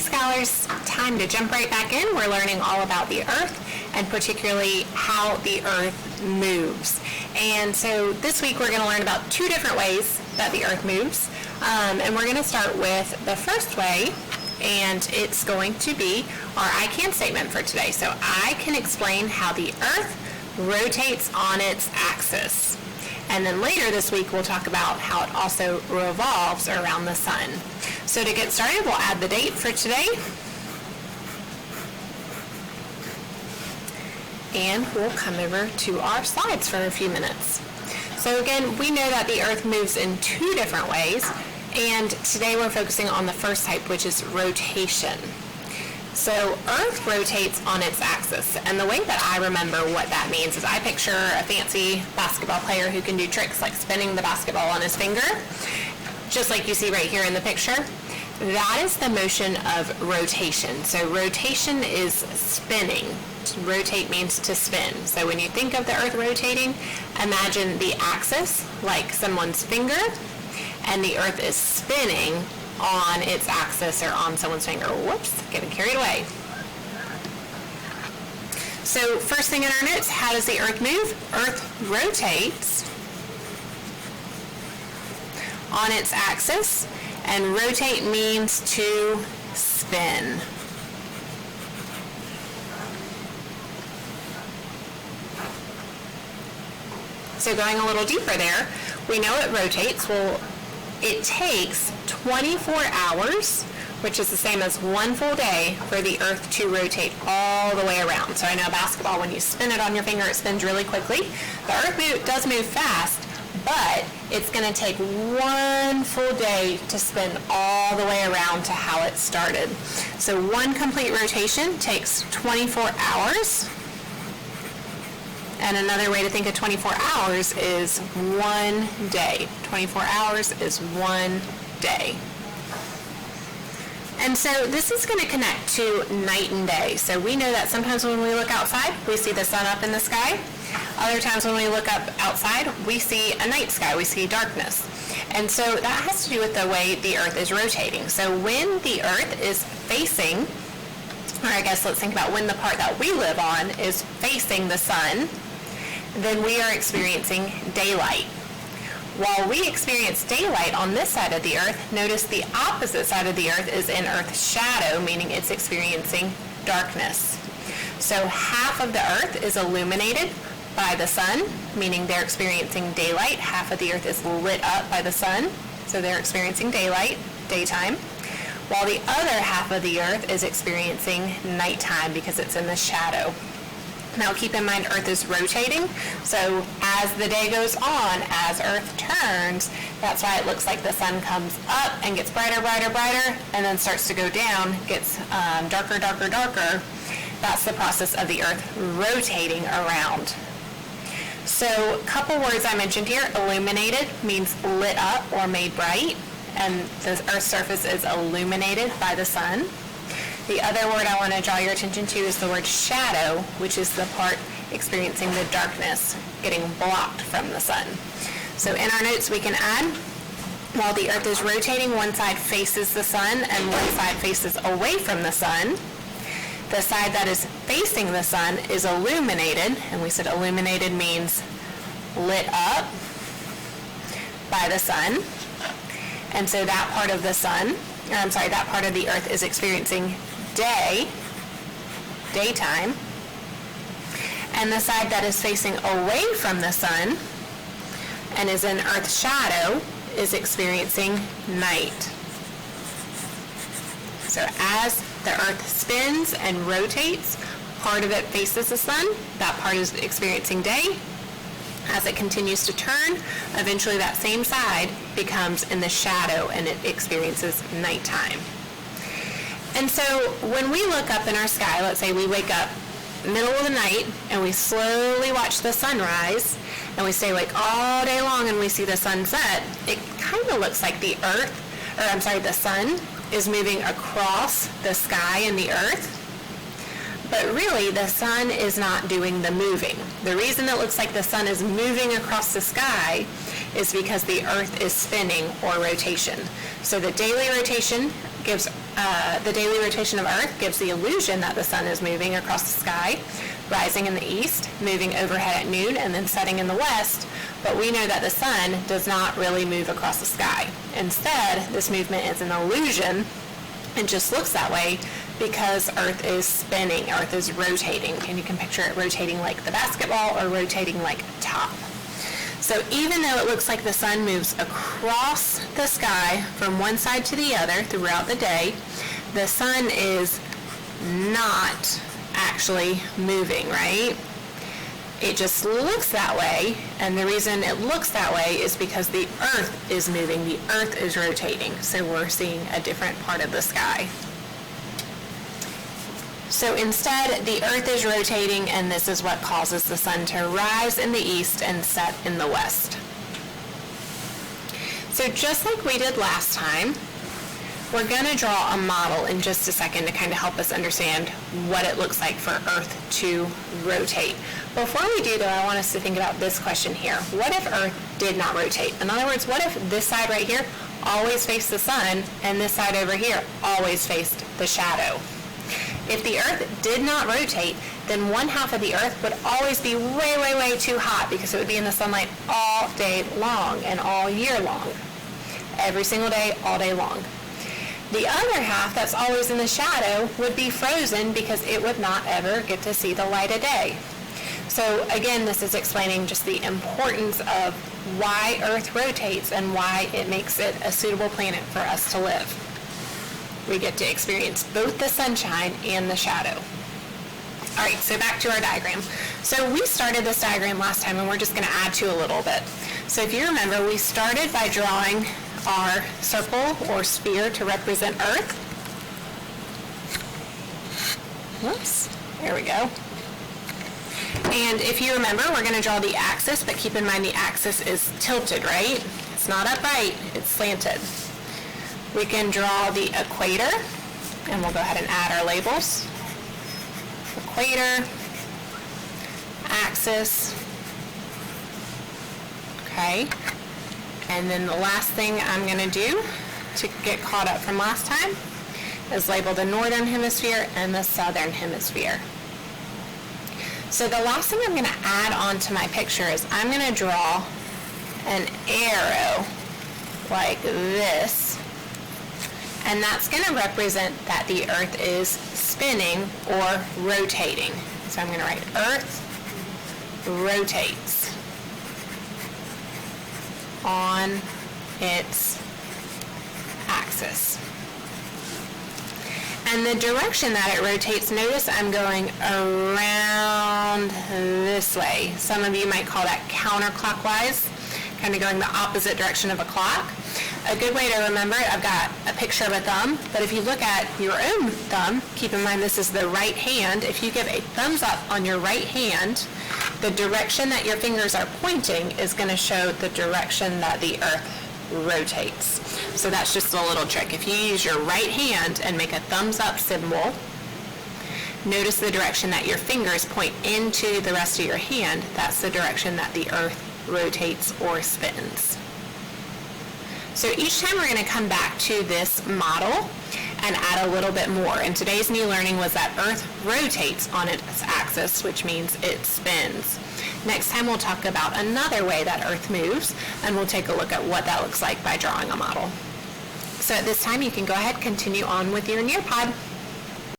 scholars, time to jump right back in. We're learning all about the Earth and particularly how the Earth moves. And so this week we're going to learn about two different ways that the Earth moves. And we're going to start with the first way, and it's going to be our I can statement for today. So I can explain how the Earth rotates on its axis. And then later this week we'll talk about how it also revolves around the sun. So to get started, we'll add the date for today. And we'll come over to our slides for a few minutes. So again, we know that the Earth moves in two different ways, and today we're focusing on the first type, which is rotation. So Earth rotates on its axis, and the way that I remember what that means is I picture a fancy basketball player who can do tricks like spinning the basketball on his finger, just like you see right here in the picture. That is the motion of rotation. So rotation is spinning. To rotate means to spin. So when you think of the Earth rotating, imagine the axis like someone's finger, and the Earth is spinning on its axis or on someone's finger. Whoops, getting carried away. So first thing in our notes, how does the Earth move? Earth rotates on its axis, and rotate means to spin. So going a little deeper there, we know it rotates. Well, it takes 24 hours, which is the same as one full day, for the Earth to rotate all the way around. So I know basketball, when you spin it on your finger, it spins really quickly. The Earth does move fast, but it's going to take one full day to spin all the way around to how it started. So one complete rotation takes 24 hours. And another way to think of 24 hours is one day. 24 hours is one day. And so this is going to connect to night and day. So we know that sometimes when we look outside, we see the sun up in the sky. Other times when we look up outside, we see a night sky, we see darkness. And so that has to do with the way the Earth is rotating. So when the Earth is facing, or I guess let's think about when the part that we live on is facing the sun, then we are experiencing daylight. While we experience daylight on this side of the Earth, notice the opposite side of the Earth is in Earth's shadow, meaning it's experiencing darkness. So half of the Earth is illuminated by the sun, meaning they're experiencing daylight. Half of the Earth is lit up by the sun, so they're experiencing daylight, daytime, while the other half of the Earth is experiencing nighttime because it's in the shadow. Now keep in mind, Earth is rotating, so as the day goes on, as Earth turns, that's why it looks like the sun comes up and gets brighter, brighter, brighter, and then starts to go down, gets darker, darker, darker. That's the process of the Earth rotating around. So a couple words I mentioned here. Illuminated means lit up or made bright, and the Earth's surface is illuminated by the sun. The other word I want to draw your attention to is the word shadow, which is the part experiencing the darkness, getting blocked from the sun. So in our notes we can add, while the Earth is rotating, one side faces the sun and one side faces away from the sun. The side that is facing the sun is illuminated, and we said illuminated means lit up by the sun. And so that part of the sun, that part of the Earth is experiencing daytime, and the side that is facing away from the sun and is in Earth's shadow is experiencing night. So as the Earth spins and rotates, part of it faces the sun, that part is experiencing day. As it continues to turn, eventually that same side becomes in the shadow and it experiences nighttime. And so when we look up in our sky, let's say we wake up middle of the night and we slowly watch the sunrise and we stay awake all day long and we see the sunset, it kind of looks like the sun is moving across the sky and the Earth. But really, the sun is not doing the moving. The reason it looks like the sun is moving across the sky is because the Earth is spinning, or rotation. So the daily rotation gives the daily rotation of Earth gives the illusion that the sun is moving across the sky, rising in the east, moving overhead at noon, and then setting in the west. But we know that the sun does not really move across the sky. Instead, this movement is an illusion. It just looks that way because Earth is spinning, Earth is rotating, and you can picture it rotating like the basketball or rotating like a top. So even though it looks like the sun moves across the sky from one side to the other throughout the day, the sun is not actually moving, right? It just looks that way, and the reason it looks that way is because the Earth is moving, the Earth is rotating, so we're seeing a different part of the sky. So instead, the Earth is rotating, and this is what causes the sun to rise in the east and set in the west. So just like we did last time, we're going to draw a model in just a second to kind of help us understand what it looks like for Earth to rotate. Before we do, though, I want us to think about this question here. What if Earth did not rotate? In other words, what if this side right here always faced the sun, and this side over here always faced the shadow? If the Earth did not rotate, then one half of the Earth would always be way, way, way too hot because it would be in the sunlight all day long and all year long. Every single day, all day long. The other half that's always in the shadow would be frozen because it would not ever get to see the light of day. So again, this is explaining just the importance of why Earth rotates and why it makes it a suitable planet for us to live. We get to experience both the sunshine and the shadow. All right, so back to our diagram. So we started this diagram last time, and we're just going to add to a little bit. So if you remember, we started by drawing our circle or sphere to represent Earth. Whoops, there we go. And if you remember, we're going to draw the axis, but keep in mind the axis is tilted, right? It's not upright, it's slanted. We can draw the equator, and we'll go ahead and add our labels. Equator, axis, okay. And then the last thing I'm going to do to get caught up from last time is label the northern hemisphere and the southern hemisphere. So the last thing I'm going to add onto my picture is I'm going to draw an arrow like this. And that's going to represent that the Earth is spinning or rotating. So I'm going to write Earth rotates on its axis. And the direction that it rotates, notice I'm going around this way. Some of you might call that counterclockwise, kind of going the opposite direction of a clock. A good way to remember it, I've got a picture of a thumb, but if you look at your own thumb, keep in mind this is the right hand. If you give a thumbs up on your right hand, the direction that your fingers are pointing is going to show the direction that the Earth rotates. So that's just a little trick. If you use your right hand and make a thumbs up symbol, notice the direction that your fingers point into the rest of your hand. That's the direction that the Earth rotates or spins. So each time we're going to come back to this model and add a little bit more. And today's new learning was that Earth rotates on its axis, which means it spins. Next time we'll talk about another way that Earth moves, and we'll take a look at what that looks like by drawing a model. So at this time you can go ahead and continue on with your Nearpod.